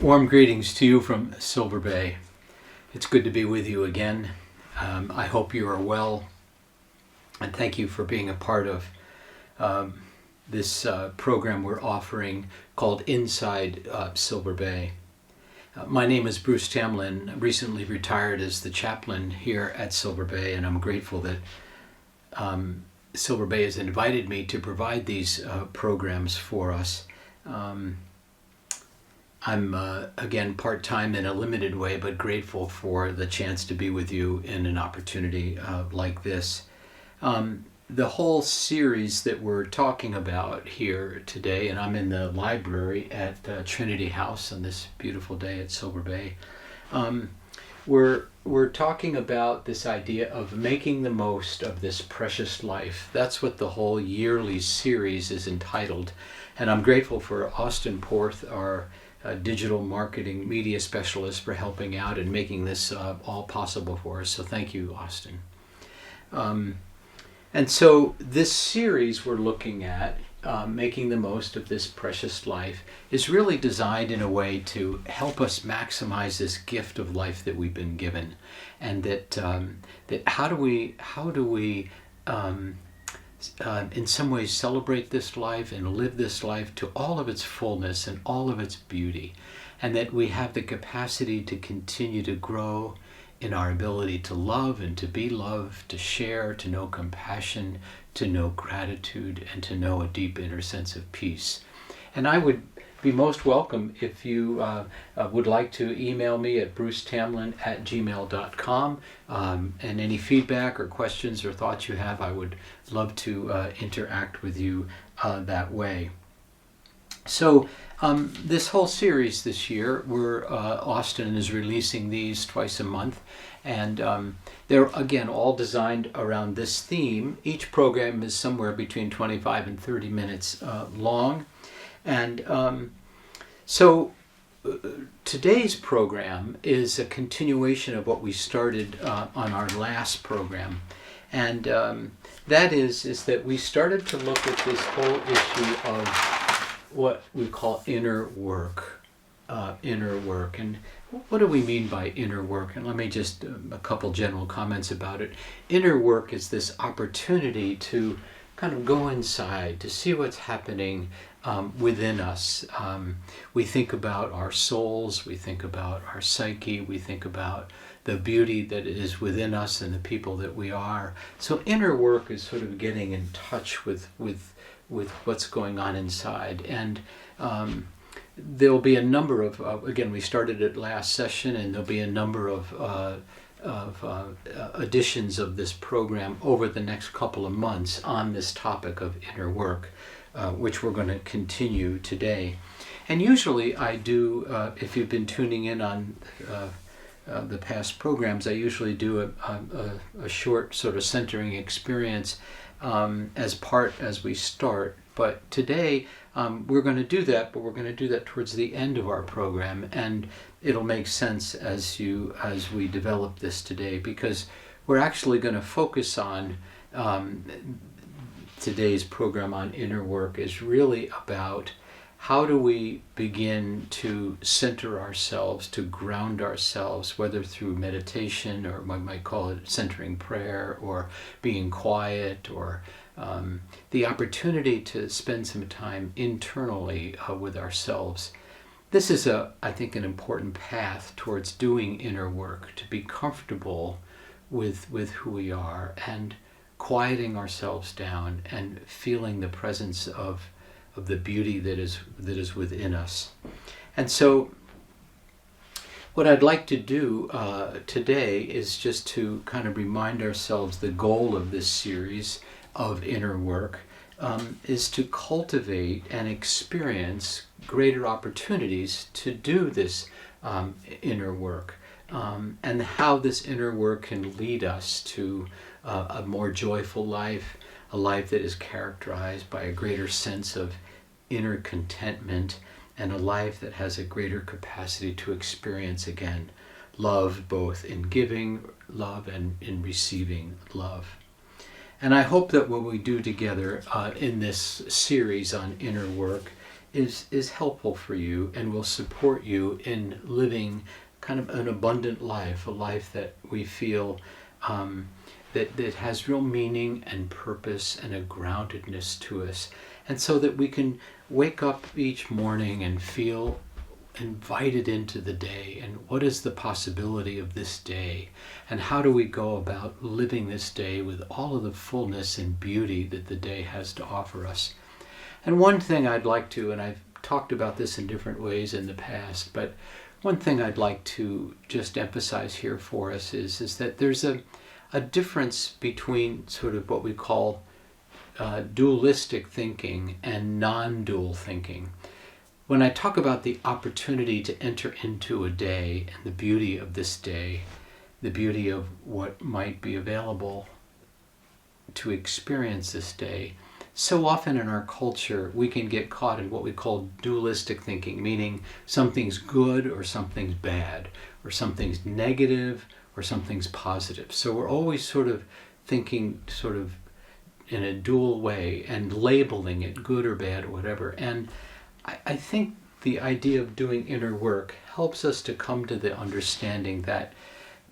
Warm greetings to you from Silver Bay. It's good to be with you again. I hope you are well, and thank you for being a part of this program we're offering called Inside Silver Bay. My name is Bruce Tamlyn. I recently retired as the chaplain here at Silver Bay, and I'm grateful that Silver Bay has invited me to provide these programs for us. I'm, again, part-time in a limited way, but grateful for the chance to be with you in an opportunity like this. The whole series that we're talking about here today, and I'm in the library at Trinity House on this beautiful day at Silver Bay, we're talking about this idea of making the most of this precious life. That's what the whole yearly series is entitled. And I'm grateful for Austin Porth, our digital marketing media specialist, for helping out and making this all possible for us. So thank you, Austin. And so this series we're looking at, making the most of this precious life, is really designed in a way to help us maximize this gift of life that we've been given, and that how do we in some ways celebrate this life and live this life to all of its fullness and all of its beauty, and that we have the capacity to continue to grow in our ability to love and to be loved, to share, to know compassion, to know gratitude, and to know a deep inner sense of peace. And I would be most welcome if you would like to email me at brucetamlyn@gmail.com, and any feedback or questions or thoughts you have, I would love to interact with you that way. So this whole series this year, Austin is releasing these twice a month, and they're, again, all designed around this theme. Each program is somewhere between 25 and 30 minutes long. And so today's program is a continuation of what we started on our last program. And that is that we started to look at this whole issue of what we call inner work. And what do we mean by inner work? And let me just, a couple general comments about it. Inner work is this opportunity to kind of go inside, to see what's happening within us. We think about our souls, we think about our psyche, we think about the beauty that is within us and the people that we are. So inner work is sort of getting in touch with what's going on inside. And there'll be a number of, again, we started it last session, and there'll be a number of editions of this program over the next couple of months on this topic of inner work, which we're going to continue today. And usually I do, if you've been tuning in on the past programs, I usually do a short sort of centering experience as we start. But today we're going to do that, but we're going to do that towards the end of our program, and it'll make sense as we develop this today, because we're actually going to focus on today's program on inner work is really about how do we begin to center ourselves, to ground ourselves, whether through meditation, or we might call it centering prayer, or being quiet, or the opportunity to spend some time internally with ourselves. This is, I think, an important path towards doing inner work, to be comfortable with who we are, and quieting ourselves down and feeling the presence of the beauty that is within us. And so what I'd like to do today is just to kind of remind ourselves the goal of this series of inner work is to cultivate and experience greater opportunities to do this inner work, and how this inner work can lead us to a more joyful life, a life that is characterized by a greater sense of inner contentment, and a life that has a greater capacity to experience, again, love, both in giving love and in receiving love. And I hope that what we do together in this series on inner work is helpful for you and will support you in living kind of an abundant life, a life that we feel that has real meaning and purpose and a groundedness to us. And so that we can wake up each morning and feel invited into the day, and what is the possibility of this day, and how do we go about living this day with all of the fullness and beauty that the day has to offer us. And one thing I'd like to, and I've talked about this in different ways in the past, but one thing I'd like to just emphasize here for us is that there's a difference between sort of what we call dualistic thinking and non-dual thinking. When I talk about the opportunity to enter into a day and the beauty of this day, the beauty of what might be available to experience this day, so often in our culture we can get caught in what we call dualistic thinking, meaning something's good or something's bad, or something's negative or something's positive. So we're always sort of thinking sort of in a dual way and labeling it good or bad or whatever. And I think the idea of doing inner work helps us to come to the understanding that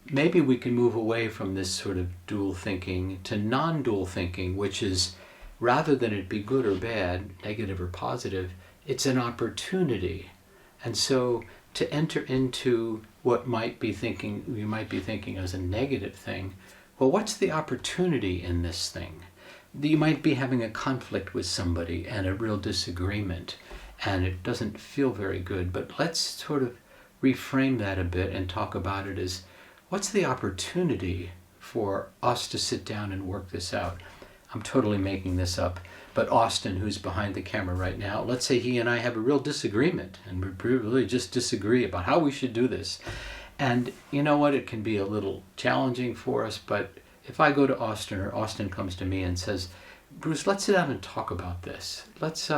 maybe we can move away from this sort of dual thinking to non-dual thinking, which is, rather than it be good or bad, negative or positive, it's an opportunity. And so to enter into what we might be thinking as a negative thing, well, what's the opportunity in this thing? You might be having a conflict with somebody and a real disagreement, and it doesn't feel very good, but let's sort of reframe that a bit and talk about it as, what's the opportunity for us to sit down and work this out? I'm totally making this up, but Austin, who's behind the camera right now, let's say he and I have a real disagreement, and we really just disagree about how we should do this. And you know what? It can be a little challenging for us, but if I go to Austin, or Austin comes to me and says, Bruce, let's sit down and talk about this. Let's,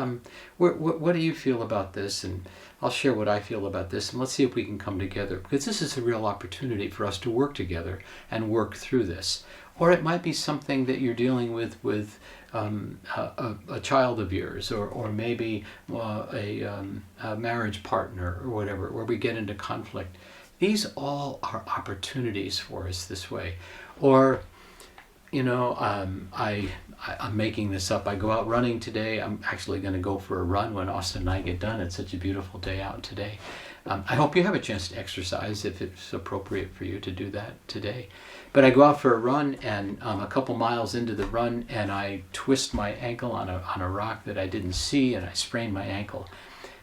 what do you feel about this? And I'll share what I feel about this, and let's see if we can come together, because this is a real opportunity for us to work together and work through this. Or it might be something that you're dealing with a child of yours, or maybe a marriage partner or whatever, where we get into conflict. These all are opportunities for us this way. Or, you know, I'm making this up. I go out running today. I'm actually going to go for a run when Austin and I get done. It's such a beautiful day out today. I hope you have a chance to exercise if it's appropriate for you to do that today. But I go out for a run, and a couple miles into the run, and I twist my ankle on a rock that I didn't see, and I sprain my ankle.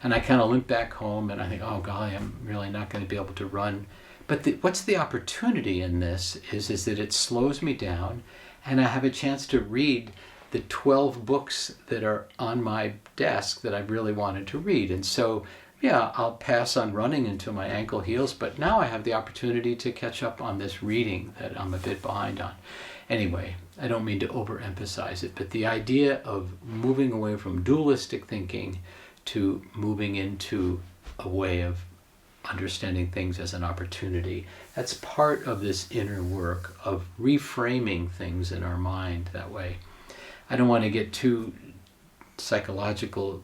And I kind of limp back home, and I think, oh golly, I'm really not going to be able to run. But what's the opportunity in this is that it slows me down, and I have a chance to read the 12 books that are on my desk that I really wanted to read. And so, yeah, I'll pass on running until my ankle heals, but now I have the opportunity to catch up on this reading that I'm a bit behind on. Anyway, I don't mean to overemphasize it, but the idea of moving away from dualistic thinking to moving into a way of understanding things as an opportunity, that's part of this inner work of reframing things in our mind that way. I don't want to get too psychological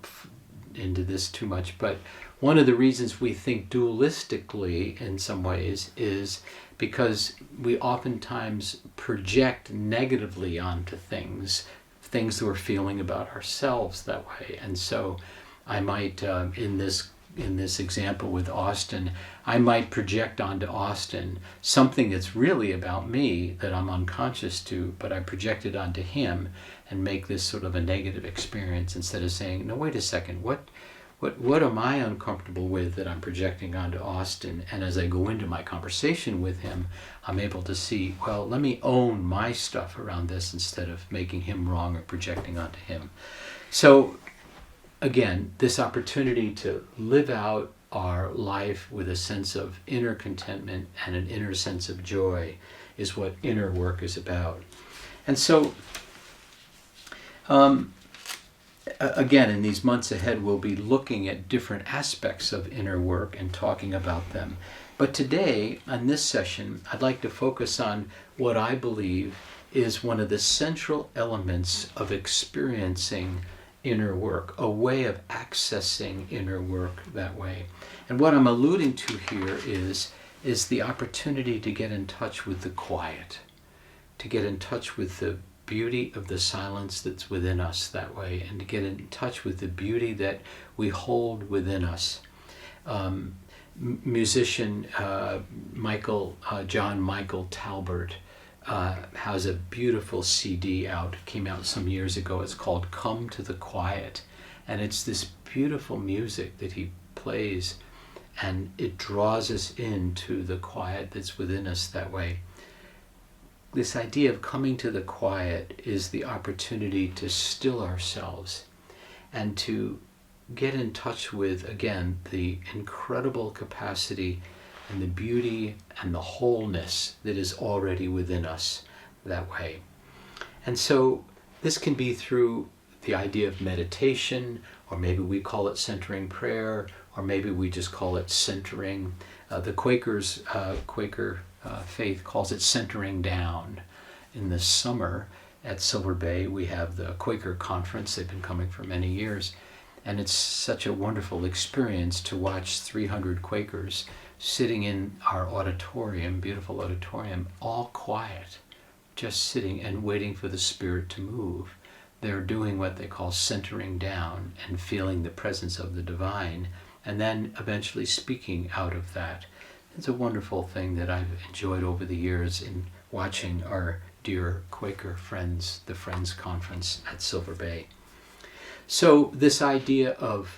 into this too much, but one of the reasons we think dualistically in some ways is because we oftentimes project negatively onto things that we're feeling about ourselves that way. And so I might, in this example with Austin, I might project onto Austin something that's really about me that I'm unconscious to, but I project it onto him and make this sort of a negative experience, instead of saying, no, wait a second, what am I uncomfortable with that I'm projecting onto Austin? And as I go into my conversation with him, I'm able to see, well, let me own my stuff around this instead of making him wrong or projecting onto him. So again, this opportunity to live out our life with a sense of inner contentment and an inner sense of joy is what inner work is about. And so, again, in these months ahead, we'll be looking at different aspects of inner work and talking about them. But today, on this session, I'd like to focus on what I believe is one of the central elements of experiencing inner work, a way of accessing inner work that way. And what I'm alluding to here is the opportunity to get in touch with the quiet, to get in touch with the beauty of the silence that's within us that way, and to get in touch with the beauty that we hold within us. Musician John Michael Talbert has a beautiful CD out, came out some years ago. It's called Come to the Quiet, and it's this beautiful music that he plays, and it draws us into the quiet that's within us that way. This idea of coming to the quiet is the opportunity to still ourselves and to get in touch with, again, the incredible capacity and the beauty and the wholeness that is already within us that way. And so this can be through the idea of meditation, or maybe we call it centering prayer, or maybe we just call it centering. The Quaker faith calls it centering down. In the summer at Silver Bay, we have the Quaker Conference. They've been coming for many years. And it's such a wonderful experience to watch 300 Quakers sitting in our auditorium, beautiful auditorium, all quiet, just sitting and waiting for the Spirit to move. They're doing what they call centering down and feeling the presence of the divine, and then eventually speaking out of that. It's a wonderful thing that I've enjoyed over the years in watching our dear Quaker friends, the Friends Conference at Silver Bay. So this idea of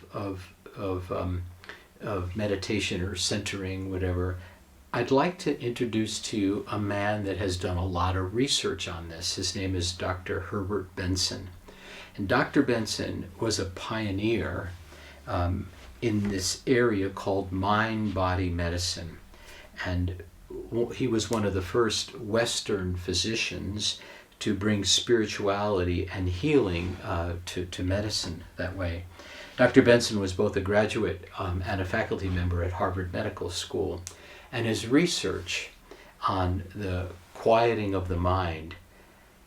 meditation or centering, whatever, I'd like to introduce to you a man that has done a lot of research on this. His name is Dr. Herbert Benson. And Dr. Benson was a pioneer in this area called mind-body medicine. And he was one of the first Western physicians to bring spirituality and healing to medicine that way. Dr. Benson was both a graduate and a faculty member at Harvard Medical School, and his research on the quieting of the mind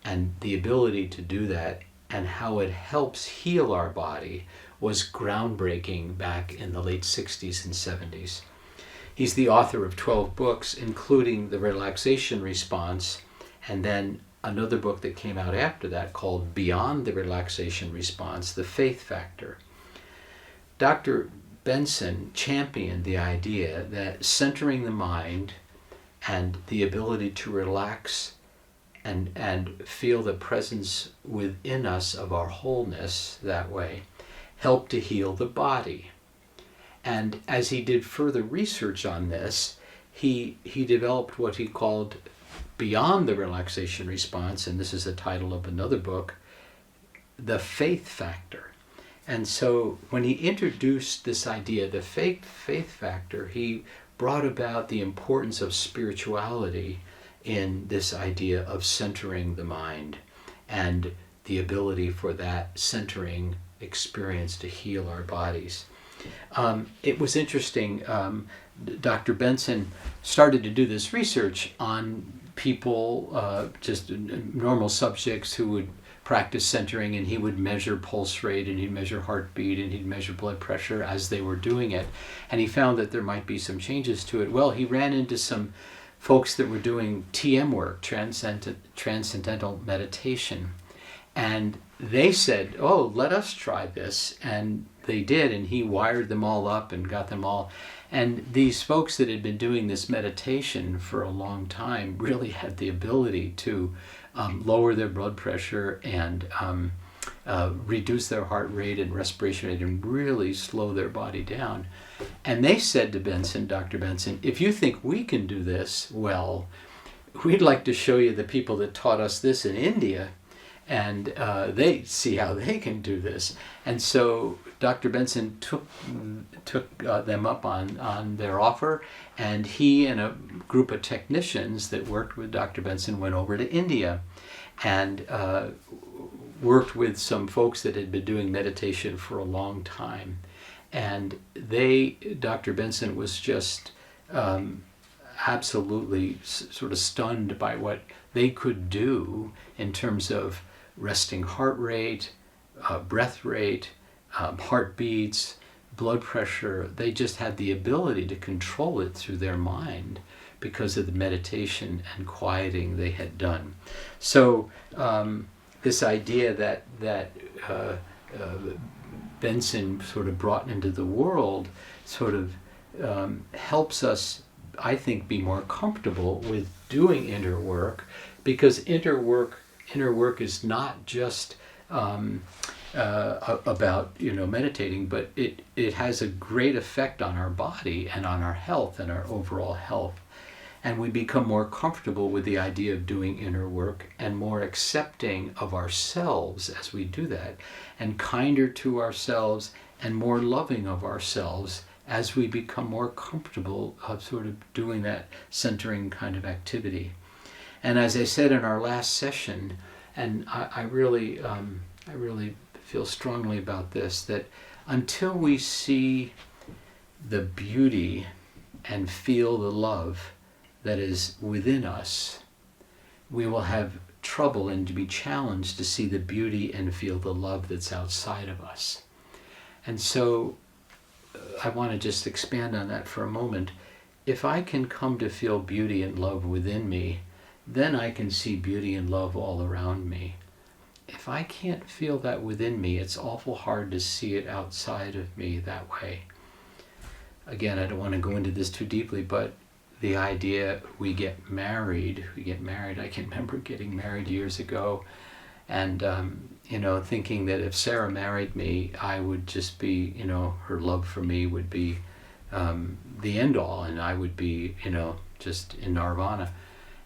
and the ability to do that and how it helps heal our body was groundbreaking back in the late 60s and 70s. He's the author of 12 books, including The Relaxation Response, and then another book that came out after that called Beyond the Relaxation Response, The Faith Factor. Dr. Benson championed the idea that centering the mind and the ability to relax and feel the presence within us of our wholeness that way helped to heal the body. And as he did further research on this, he developed what he called Beyond the Relaxation Response, and this is the title of another book, The Faith Factor. And so when he introduced this idea, the faith factor, he brought about the importance of spirituality in this idea of centering the mind and the ability for that centering experience to heal our bodies. It was interesting. Dr. Benson started to do this research on people, just normal subjects who would practice centering, and he would measure pulse rate and he'd measure heartbeat and he'd measure blood pressure as they were doing it, and he found that there might be some changes to it. Well, he ran into some folks that were doing TM work, transcendental meditation, and they said, oh, let us try this, and they did, and he wired them all up and got them all. And these folks that had been doing this meditation for a long time really had the ability to lower their blood pressure and reduce their heart rate and respiration rate and really slow their body down. And they said to Benson, Dr. Benson, if you think we can do this, well, we'd like to show you the people that taught us this in India, and they see how they can do this. And so Dr. Benson took them up on their offer, and he and a group of technicians that worked with Dr. Benson went over to India and worked with some folks that had been doing meditation for a long time. And Dr. Benson was just absolutely sort of stunned by what they could do in terms of resting heart rate, breath rate, heartbeats, blood pressure. They just had the ability to control it through their mind because of the meditation and quieting they had done. So this idea that Benson sort of brought into the world sort of helps us, I think, be more comfortable with doing inner work, because inner work is not just about meditating, but it has a great effect on our body and on our health and our overall health. And we become more comfortable with the idea of doing inner work and more accepting of ourselves as we do that, and kinder to ourselves and more loving of ourselves as we become more comfortable of sort of doing that centering kind of activity. And as I said in our last session, and I really feel strongly about this, that until we see the beauty and feel the love that is within us, we will have trouble and to be challenged to see the beauty and feel the love that's outside of us. And so I want to just expand on that for a moment. If I can come to feel beauty and love within me, then I can see beauty and love all around me. If I can't feel that within me, it's awful hard to see it outside of me that way. Again, I don't want to go into this too deeply, but the idea we get married, I can remember getting married years ago, and thinking that if Sarah married me, I would just be, her love for me would be the end all, and I would be, just in nirvana.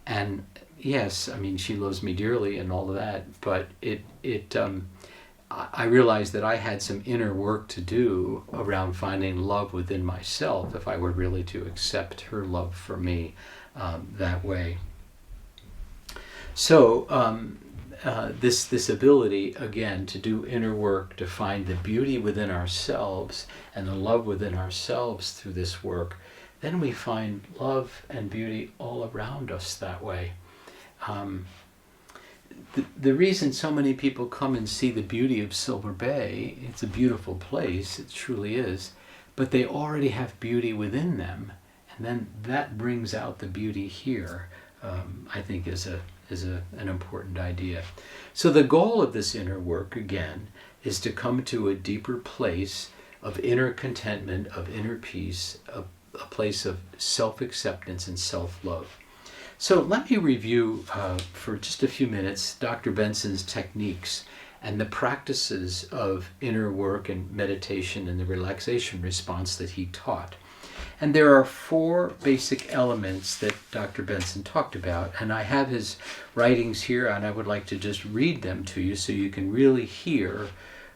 And yes, I mean, she loves me dearly and all of that, but I realized that I had some inner work to do around finding love within myself if I were really to accept her love for me that way. So this ability, again, to do inner work, to find the beauty within ourselves and the love within ourselves through this work, then we find love and beauty all around us that way. The reason so many people come and see the beauty of Silver Bay, it's a beautiful place, it truly is, but they already have beauty within them, and then that brings out the beauty here, I think is an important idea. So the goal of this inner work, again, is to come to a deeper place of inner contentment, of inner peace, a place of self-acceptance and self-love. So let me review for just a few minutes Dr. Benson's techniques and the practices of inner work and meditation and the relaxation response that he taught. And there are 4 basic elements that Dr. Benson talked about, and I have his writings here, and I would like to just read them to you so you can really hear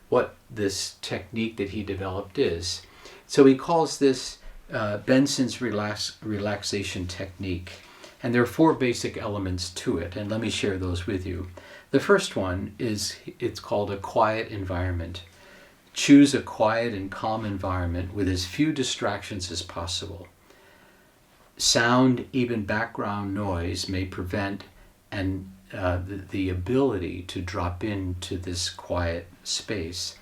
what this technique that he developed is. So he calls this Benson's relaxation technique. And there are 4 basic elements to it, and let me share those with you. The first one is, it's called a quiet environment. Choose a quiet and calm environment with as few distractions as possible. Sound, even background noise, may prevent the ability to drop into this quiet space.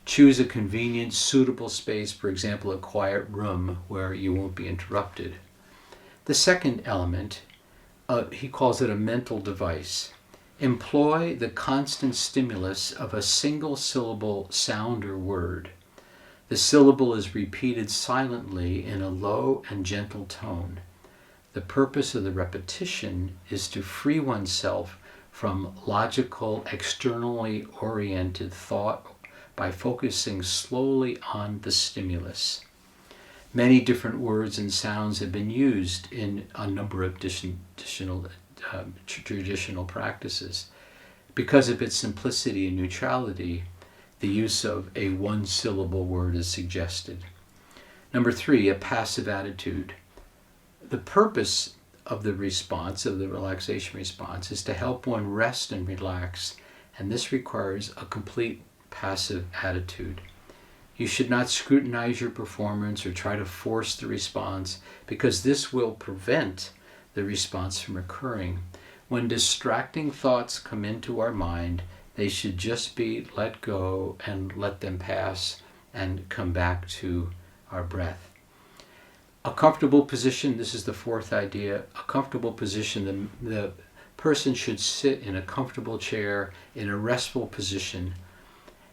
Choose a convenient, suitable space, for example, a quiet room where you won't be interrupted. The second element, he calls it a mental device. Employ the constant stimulus of a single syllable sound or word. The syllable is repeated silently in a low and gentle tone. The purpose of the repetition is to free oneself from logical, externally oriented thought by focusing slowly on the stimulus. Many different words and sounds have been used in a number of traditional practices. Because of its simplicity and neutrality, the use of a one-syllable word is suggested. Number 3, a passive attitude. The purpose of the response, of the relaxation response, is to help one rest and relax, and this requires a complete passive attitude. You should not scrutinize your performance or try to force the response, because this will prevent the response from occurring. When distracting thoughts come into our mind, They should just be let go and let them pass and come back to our breath. A comfortable position, this is the fourth idea, a comfortable position, the person should sit in a comfortable chair in a restful position,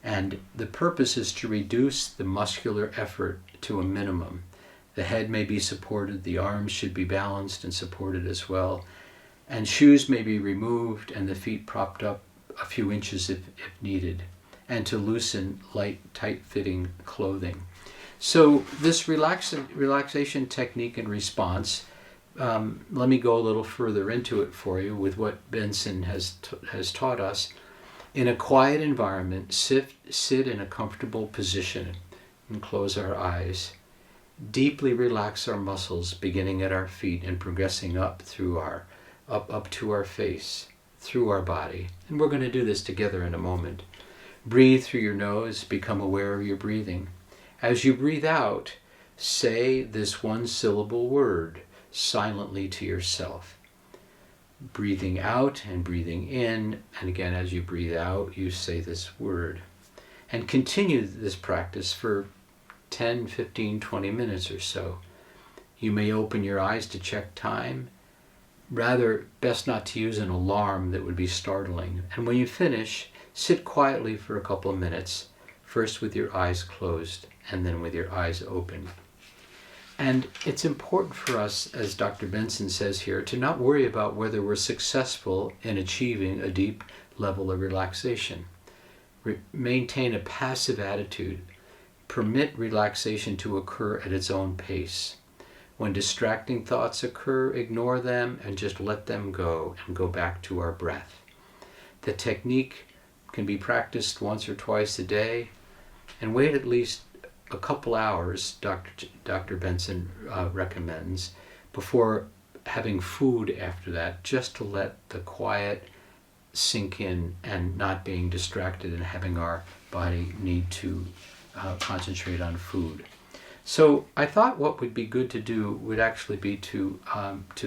and the purpose is to reduce the muscular effort to a minimum. The head may be supported, the arms should be balanced and supported as well, and shoes may be removed and the feet propped up a few inches if needed, and to loosen light, tight-fitting clothing. So this relaxation technique and response, let me go a little further into it for you with what Benson has taught us. In a quiet environment, sit in a comfortable position and close our eyes. Deeply relax our muscles, beginning at our feet and progressing up through up to our face, through our body. And we're going to do this together in a moment. Breathe through your nose, become aware of your breathing. As you breathe out, say this one-syllable word silently to yourself. Breathing out and breathing in, and again as you breathe out, you say this word. And continue this practice for 10, 15, 20 minutes or so. You may open your eyes to check time. Rather, best not to use an alarm that would be startling. And when you finish, sit quietly for a couple of minutes, first with your eyes closed and then with your eyes open. And it's important for us, as Dr. Benson says here, to not worry about whether we're successful in achieving a deep level of relaxation. Maintain a passive attitude. Permit relaxation to occur at its own pace. When distracting thoughts occur, ignore them and just let them go and go back to our breath. The technique can be practiced once or twice a day, and wait at least a couple hours, Dr. Benson recommends, before having food after that, just to let the quiet sink in and not being distracted and having our body need to concentrate on food. So I thought what would be good to do would actually be to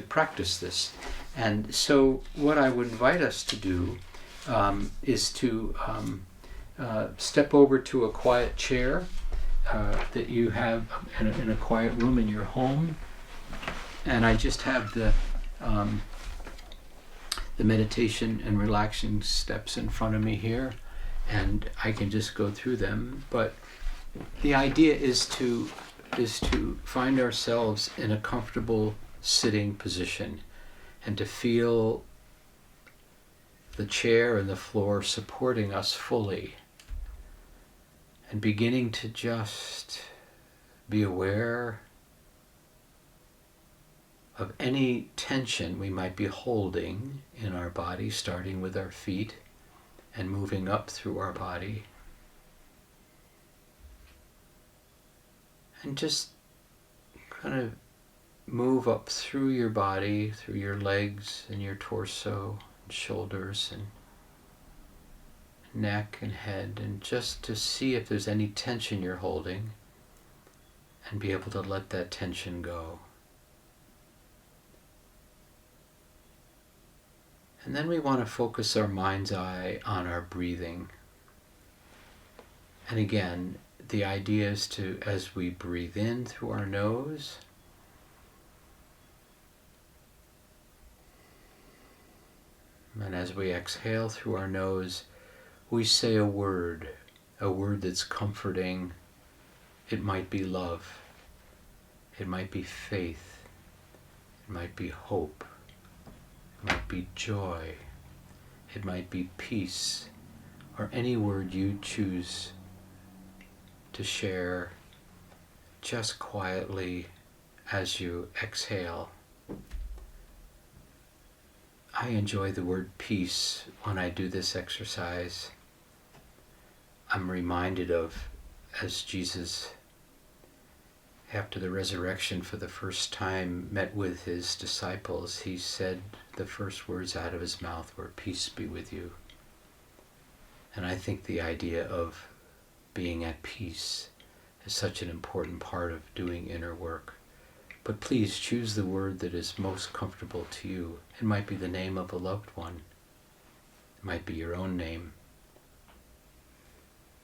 practice this. And so what I would invite us to do is to step over to a quiet chair that you have in a quiet room in your home. And I just have the meditation and relaxing steps in front of me here, and I can just go through them. But the idea is to find ourselves in a comfortable sitting position and to feel the chair and the floor supporting us fully, and beginning to just be aware of any tension we might be holding in our body, starting with our feet and moving up through our body. And just kind of move up through your body, through your legs and your torso and shoulders and neck and head, and just to see if there's any tension you're holding and be able to let that tension go. And then we want to focus our mind's eye on our breathing. And again, the idea is to, as we breathe in through our nose, and as we exhale through our nose, we say a word that's comforting. It might be love. It might be faith. It might be hope. It might be joy. It might be peace, or any word you choose to share just quietly as you exhale. I enjoy the word peace when I do this exercise. I'm reminded of, as Jesus, after the resurrection for the first time, met with his disciples, he said the first words out of his mouth were, "Peace be with you." And I think the idea of being at peace is such an important part of doing inner work. But please choose the word that is most comfortable to you. It might be the name of a loved one. It might be your own name.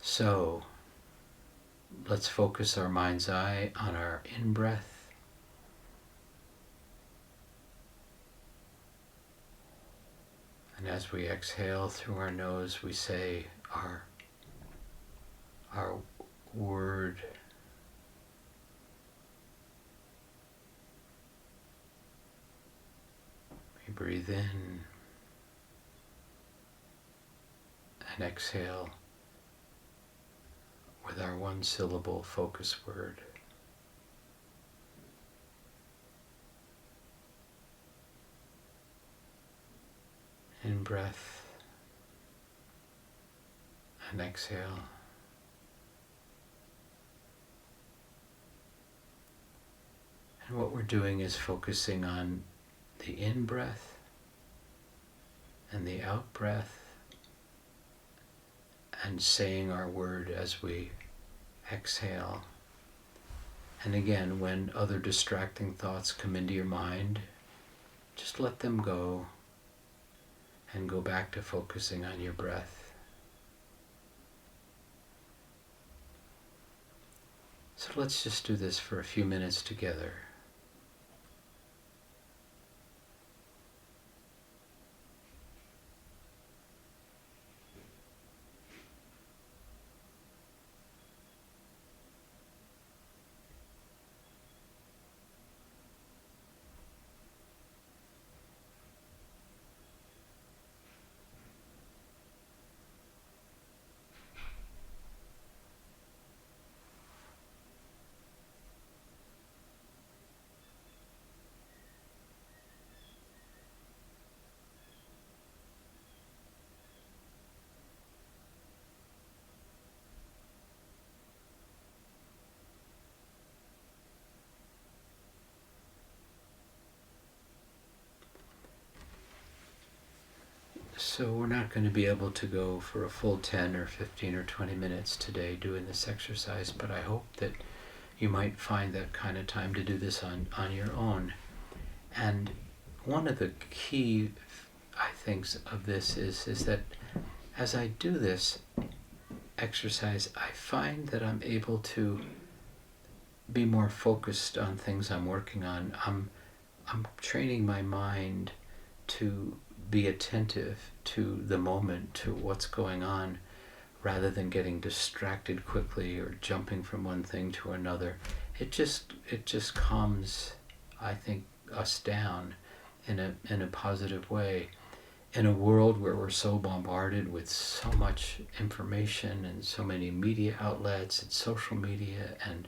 So let's focus our mind's eye on our in-breath. And as we exhale through our nose, we say our word. We breathe in and exhale with our one-syllable focus word. In breath and exhale. And what we're doing is focusing on the in-breath and the out-breath, and saying our word as we exhale. And again, when other distracting thoughts come into your mind, just let them go and go back to focusing on your breath. So let's just do this for a few minutes together. So we're not going to be able to go for a full 10 or 15 or 20 minutes today doing this exercise, but I hope that you might find that kind of time to do this on your own. And one of the key, I think, of this is that as I do this exercise, I find that I'm able to be more focused on things I'm working on. I'm training my mind to be attentive to the moment, to what's going on, rather than getting distracted quickly or jumping from one thing to another. It just calms, I think, us down in a positive way. In a world where we're so bombarded with so much information and so many media outlets and social media and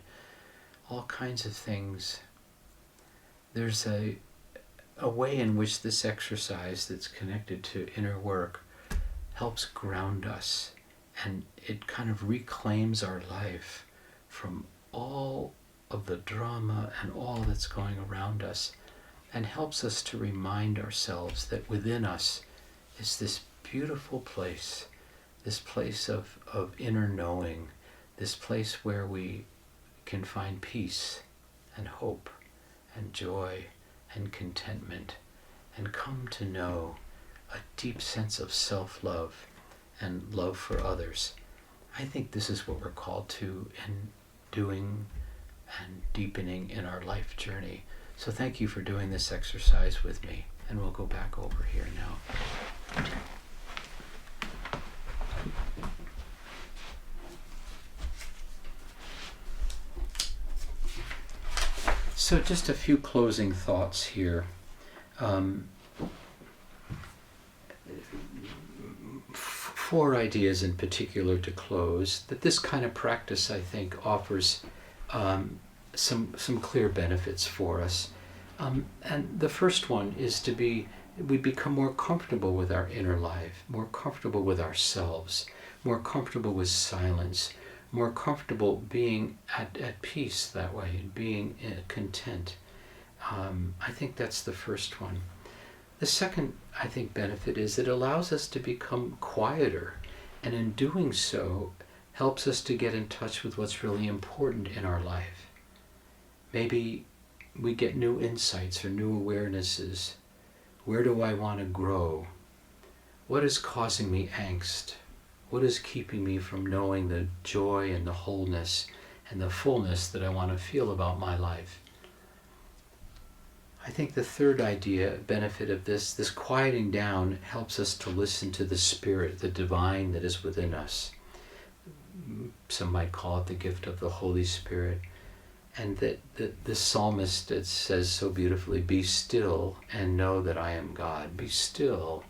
all kinds of things, there's a way in which this exercise that's connected to inner work helps ground us, and it kind of reclaims our life from all of the drama and all that's going around us, and helps us to remind ourselves that within us is this beautiful place, this place of inner knowing, this place where we can find peace and hope and joy and contentment, and come to know a deep sense of self-love and love for others. I think this is what we're called to in doing and deepening in our life journey. So thank you for doing this exercise with me, and we'll go back over here now. So just a few closing thoughts here. Four ideas in particular to close, that this kind of practice, I think, offers some clear benefits for us. And the first one is we become more comfortable with our inner life, more comfortable with ourselves, more comfortable with silence, more comfortable being at peace that way, and being content. I think that's the first one. The second, I think, benefit is it allows us to become quieter, and in doing so, helps us to get in touch with what's really important in our life. Maybe we get new insights or new awarenesses. Where do I want to grow? What is causing me angst? What is keeping me from knowing the joy and the wholeness and the fullness that I want to feel about my life? I think the third benefit of this quieting down helps us to listen to the Spirit, the divine that is within us. Some might call it the gift of the Holy Spirit. And that the psalmist, it says so beautifully, be still and know that I am God. Be still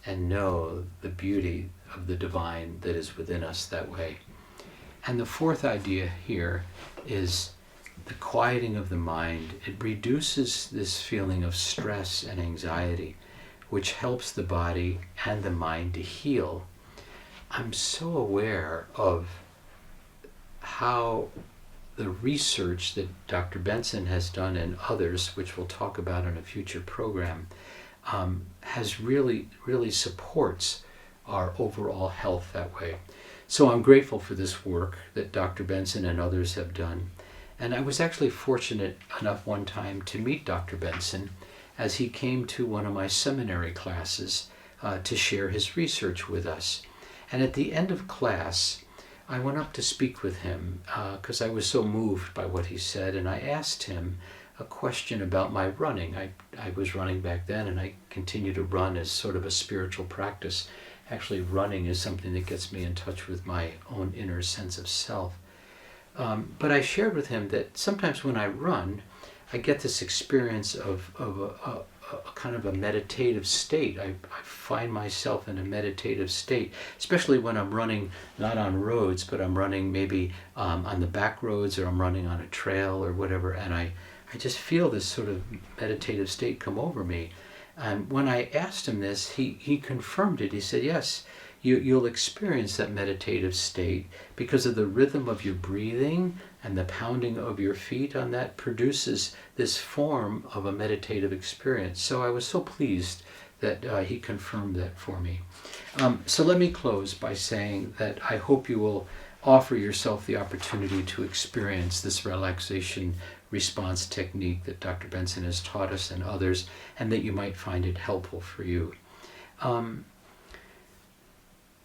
and know the beauty of the divine that is within us that way. And the fourth idea here is the quieting of the mind. It reduces this feeling of stress and anxiety, which helps the body and the mind to heal. I'm so aware of how the research that Dr. Benson has done and others, which we'll talk about in a future program, has really supports our overall health that way. So I'm grateful for this work that Dr. Benson and others have done. And I was actually fortunate enough one time to meet Dr. Benson as he came to one of my seminary classes to share his research with us. And at the end of class, I went up to speak with him because I was so moved by what he said, and I asked him a question about my running. I was running back then, and I continue to run as sort of a spiritual practice. Actually, running is something that gets me in touch with my own inner sense of self. But I shared with him that sometimes when I run, I get this experience of a kind of a meditative state. I find myself in a meditative state, especially when I'm running not on roads, but I'm running maybe on the back roads, or I'm running on a trail or whatever, and I just feel this sort of meditative state come over me. And when I asked him this, he confirmed it. He said, yes, you'll experience that meditative state because of the rhythm of your breathing, and the pounding of your feet on that produces this form of a meditative experience. So I was so pleased that he confirmed that for me. So let me close by saying that I hope you will offer yourself the opportunity to experience this relaxation response technique that Dr. Benson has taught us and others, and that you might find it helpful for you.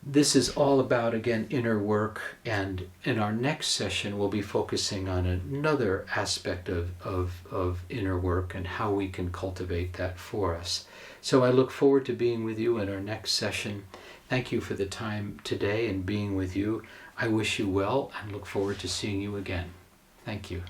This is all about, again, inner work, and in our next session we'll be focusing on another aspect of inner work and how we can cultivate that for us. So I look forward to being with you in our next session. Thank you for the time today and being with you. I wish you well and look forward to seeing you again. Thank you.